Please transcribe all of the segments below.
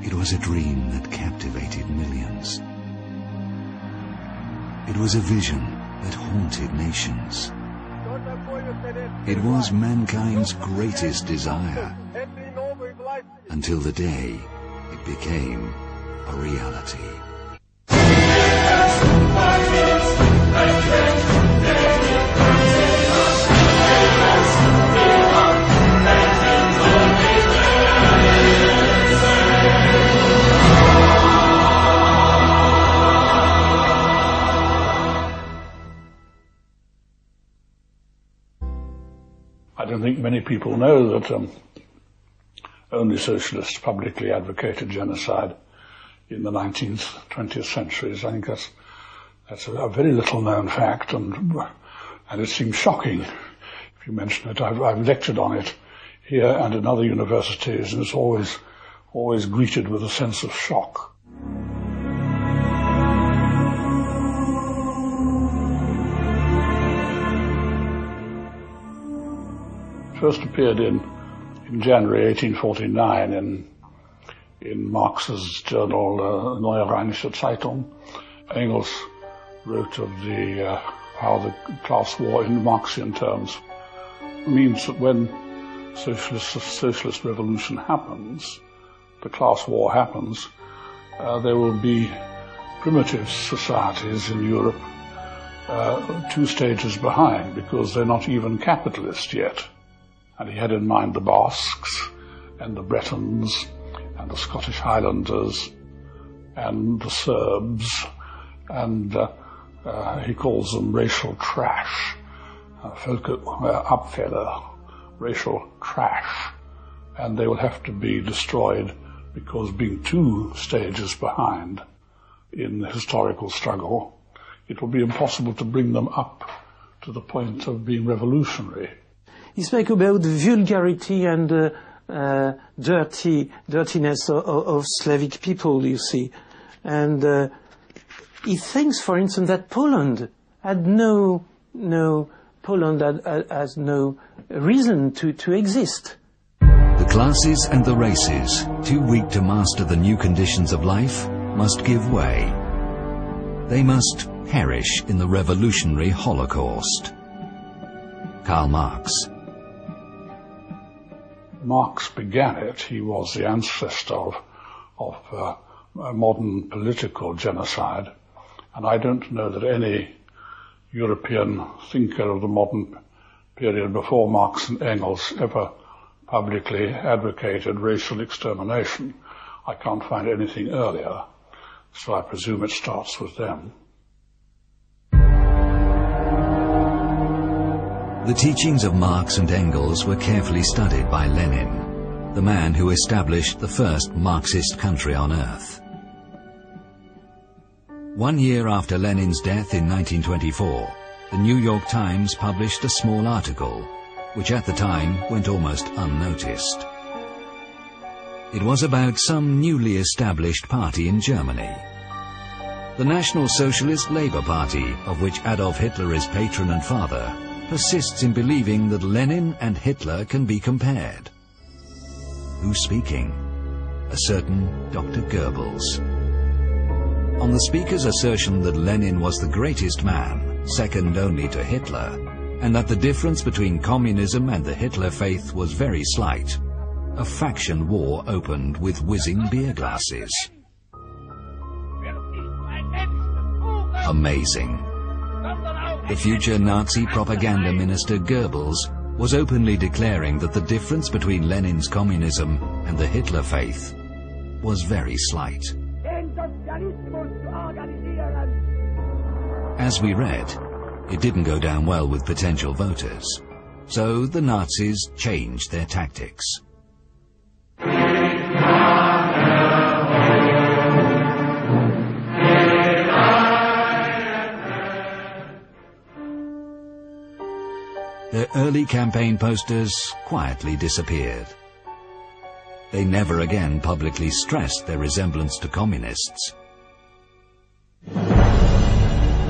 It was a dream that captivated millions. It was a vision that haunted nations. It was mankind's greatest desire, until the day it became a reality. I don't think many people know that only socialists publicly advocated genocide in the 19th, 20th centuries. I think that's a very little known fact, and it seems shocking if you mention it. I've lectured on it here and in other universities, and it's always greeted with a sense of shock. First appeared in January 1849 in Marx's journal Neue Rheinische Zeitung. Engels wrote of how the class war in Marxian terms means that when socialist revolution happens, the class war happens, there will be primitive societies in Europe 2 stages behind, because they're not even capitalist yet. And he had in mind the Basques and the Bretons and the Scottish Highlanders and the Serbs, and he calls them racial trash, Völkerabfälle, racial trash, and they will have to be destroyed because, being 2 stages behind in the historical struggle, it will be impossible to bring them up to the point of being revolutionary. He spoke about the vulgarity and dirtiness of Slavic people, you see. And he thinks, for instance, that Poland has no reason to exist. The classes and the races, too weak to master the new conditions of life, must give way. They must perish in the revolutionary Holocaust. Karl Marx. Marx began it. He was the ancestor of modern political genocide, and I don't know that any European thinker of the modern period before Marx and Engels ever publicly advocated racial extermination. I can't find anything earlier, so I presume it starts with them. The teachings of Marx and Engels were carefully studied by Lenin, the man who established the first Marxist country on earth. 1 year after Lenin's death in 1924, the New York Times published a small article, which at the time went almost unnoticed. It was about some newly established party in Germany. The National Socialist Labour Party, of which Adolf Hitler is patron and father, persists in believing that Lenin and Hitler can be compared. Who's speaking? A certain Dr. Goebbels. On the speaker's assertion that Lenin was the greatest man, second only to Hitler, and that the difference between communism and the Hitler faith was very slight, a faction war opened with whizzing beer glasses. Amazing. The future Nazi propaganda minister Goebbels was openly declaring that the difference between Lenin's communism and the Hitler faith was very slight. As we read, it didn't go down well with potential voters, so the Nazis changed their tactics. Their early campaign posters quietly disappeared. They never again publicly stressed their resemblance to communists.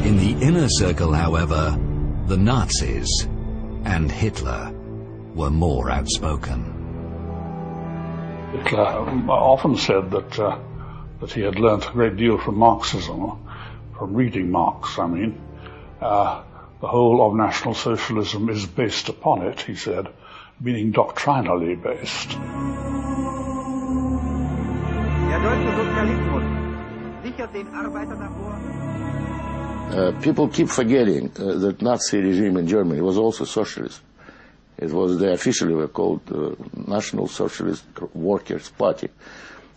In the inner circle, however, the Nazis and Hitler were more outspoken. Hitler often said that he had learnt a great deal from Marxism, from reading Marx, I mean. The whole of National Socialism is based upon it, he said, meaning doctrinally based. People keep forgetting that Nazi regime in Germany was also socialist. It was, they officially were called National Socialist Workers' Party.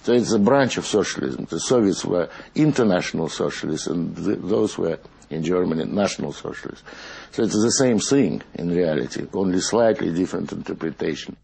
So it's a branch of socialism. The Soviets were international socialists, and those were, in Germany, national socialists. So it's the same thing in reality, only slightly different interpretation.